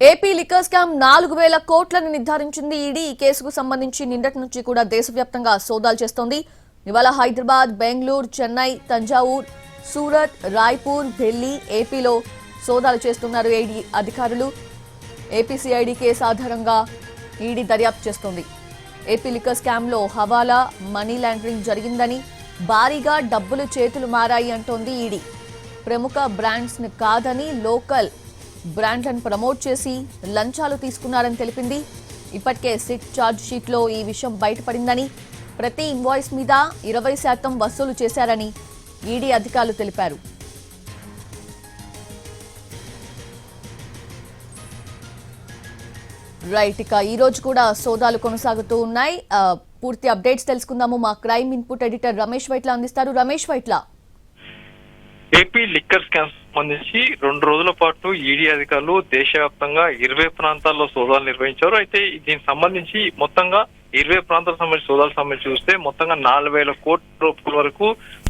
AP liquor scam 4,000 కోట్లను నిర్ధారించింది ED. ఈ కేసుకు సంబంధించి నిన్నటి నుంచి కూడా దేశవ్యాప్తంగా సోదాలు చేస్తోంది. ఇవాళ హైదరాబాద్, బెంగళూరు, చెన్నై, తంజావూర్, సూరత్, రాయ్పూర్, ఢిల్లీ, ఏపీలో సోదాలు చేస్తున్నారు ఈడీ అధికారులు. ఏపీసీఐడీ కేసు ఆధారంగా ఈడీ దర్యాప్తు చేస్తోంది. ఏపీ లిక్కర్ స్కామ్ లో హవాలా, మనీ లాండరింగ్ జరిగిందని, భారీగా డబ్బులు చేతులు మారాయి అంటోంది ఈడీ. ప్రముఖ బ్రాండ్స్ ని కాదని లోకల్ బ్రాండ్లను ప్రమోట్ చేసి లంచాలు తీసుకున్నారని తెలిపింది. ఇప్పటికే సిట్ ఛార్జ్ షీట్ లో ఈ విషయం బయటపడిందని, ప్రతి ఇన్వాయిస్ మీద 20% వసూలు చేశారని ఈడీ అధికారులు తెలిపారు. రైట్, ఇక ఈ రోజు కూడా సోదాలు కొనసాగుతూ ఉన్నాయి. పూర్తి అప్డేట్స్ తెలుసుకుందాము. మా crime input editor Ramesh Vaitla అందిస్తారు. Ramesh Vaitla, AP liquor scam సంబంధించి 2 రోజుల పాటు ఈడీ అధికారులు దేశవ్యాప్తంగా 20 ప్రాంతాల్లో సోదాలు నిర్వహించారు. అయితే దీనికి సంబంధించి మొత్తంగా 20 ప్రాంతాలకు సంబంధించి సోదాలకు సంబంధించి చూస్తే మొత్తంగా 4,000 కోట్ల రూపాయల వరకు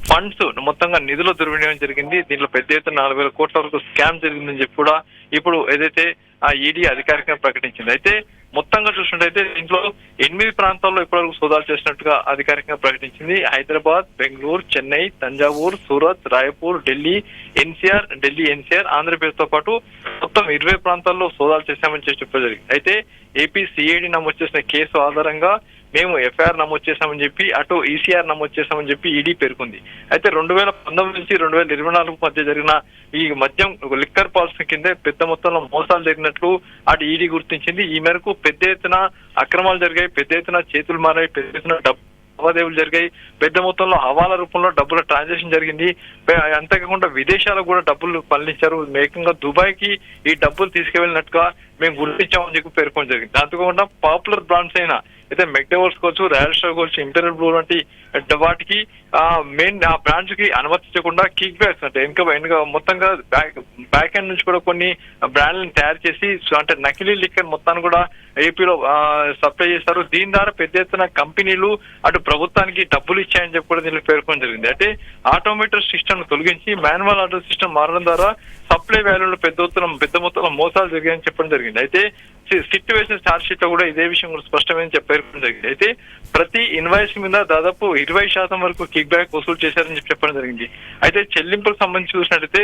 ఫండ్స్ మొత్తంగా నిధుల దుర్వినియోగం జరిగింది. దీంట్లో పెద్ద ఎత్తున 4,000 కోట్ల వరకు స్కామ్ జరిగిందని చెప్పి కూడా ఇప్పుడు ఏదైతే ఆ ఈడీ అధికారికంగా ప్రకటించింది. అయితే మొత్తంగా చూసినట్టయితే దీంట్లో 8 ప్రాంతాల్లో ఇప్పటివరకు సోదాలు చేసినట్టుగా అధికారికంగా ప్రకటించింది. హైదరాబాద్, బెంగళూరు, చెన్నై, తంజావూర్, సూరత్, రాయ్పూర్, ఢిల్లీ ఎన్సీఆర్, ఆంధ్రప్రదేశ్ తో పాటు మొత్తం 20 ప్రాంతాల్లో సోదాలు చేశామని చెప్పడం జరిగింది. అయితే ఏపీ సిఐడి నమోదు చేసిన కేసు ఆధారంగా మేము ఎఫ్ఐఆర్ నమోదు చేశామని చెప్పి, అటు ఈసీఆర్ నమోదు చేశామని చెప్పి ఈడీ పేర్కొంది. అయితే 2019 నుంచి 2024 మధ్య జరిగిన ఈ మద్యం లిక్కర్ పాలసీ కింద పెద్ద మొత్తంలో మోసాలు జరిగినట్లు అటు ఈడీ గుర్తించింది. ఈ మేరకు పెద్ద ఎత్తున అక్రమాలు జరిగాయి, పెద్ద ఎత్తున చేతులు మారాయి, పెద్ద ఎత్తున లావాదేవీలు జరిగాయి, పెద్ద మొత్తంలో హవాలా రూపంలో డబ్బుల ట్రాన్సాక్షన్ జరిగింది. అంతేకాకుండా విదేశాలకు కూడా డబ్బులు మళ్లించారు. ఏకంగా దుబాయ్ కి ఈ డబ్బులు తీసుకువెళ్ళినట్టుగా మేము గుర్తించామని చెప్పి పేర్కొనడం జరిగింది. అంతేకాకుండా పాపులర్ బ్రాండ్స్ అయినా అయితే మెక్డెవల్స్ కావచ్చు, రాయల్ స్టార్ కావచ్చు, ఇంపీరియల్ బ్లూ వంటి వాటికి మెయిన్ ఆ బ్రాండ్స్ కి అనుమతించకుండా కిక్ బ్యాక్స్ అంటే వెనుక మొత్తంగా బ్యాక్ ఎండ్ నుంచి కూడా కొన్ని బ్రాండ్లను తయారు చేసి అంటే నకిలీ లిక్కర్ మొత్తాన్ని కూడా ఏపీలో సప్లై చేస్తారు. దీని ద్వారా పెద్ద ఎత్తున కంపెనీలు అటు ప్రభుత్వానికి డబ్బులు ఇచ్చాయని చెప్పి కూడా దీనిలో పేర్కొనడం జరిగింది. అంటే ఆటోమేటెడ్ సిస్టమ్ తొలగించి మాన్యువల్ ఆటో సిస్టమ్ మారడం ద్వారా సప్లై వాల్యూలో పెద్ద మొత్తంలో మోసాలు జరిగాయని చెప్పడం జరిగింది. అయితే సిట్యువేషన్ ఛార్జ్ షీట్ లో కూడా ఇదే విషయం కూడా స్పష్టమైన పేర్కొనడం జరిగింది. అయితే ప్రతి ఇన్వాయిస్ మీద దాదాపు 20% వరకు కిక్ బ్యాక్ వసూలు చేశారని చెప్పడం జరిగింది. అయితే చెల్లింపులకు సంబంధించి చూసినట్టయితే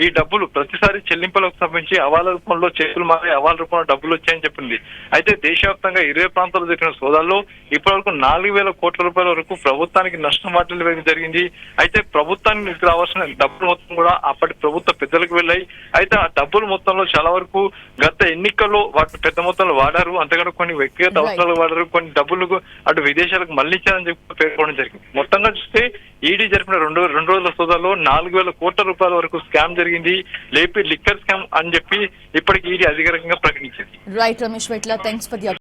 ఈ డబ్బులు ప్రతిసారి చెల్లింపులకు సంబంధించి హవాలా రూపంలో చేతులు మారి హవాలా రూపంలో డబ్బులు వచ్చాయని చెప్పింది. అయితే దేశవ్యాప్తంగా 20 ప్రాంతాల్లో జరిగిన సోదాల్లో ఇప్పటివరకు 4,000 కోట్ల రూపాయల వరకు ప్రభుత్వానికి నష్టం వాటిల్లడం జరిగింది. అయితే ప్రభుత్వానికి రావాల్సిన డబ్బులు మొత్తం కూడా అప్పటి ప్రభుత్వ పెద్దలకు వెళ్ళాయి. అయితే ఆ డబ్బులు మొత్తంలో చాలా వరకు గత ఎన్నికల్లో వాటిని పెద్ద మొత్తంలో వాడారు. అంతేకాదు కొన్ని వ్యక్తిగత అవసరాలు వాడారు, కొన్ని డబ్బులకు అటు విదేశాలకు మళ్లించారని చెప్పి పేర్కొనడం జరిగింది. మొత్తంగా చూస్తే ఈడీ జరిపిన 2 రోజుల సోదాల్లో 4,000 కోట్ల రూపాయల వరకు స్కామ్ జరిగింది, లేపి లిక్కర్ స్కామ్ అని చెప్పి ఇప్పటికి ఈడీ అధికారికంగా ప్రకటించింది. Right Ramesh Vaitla, thanks for the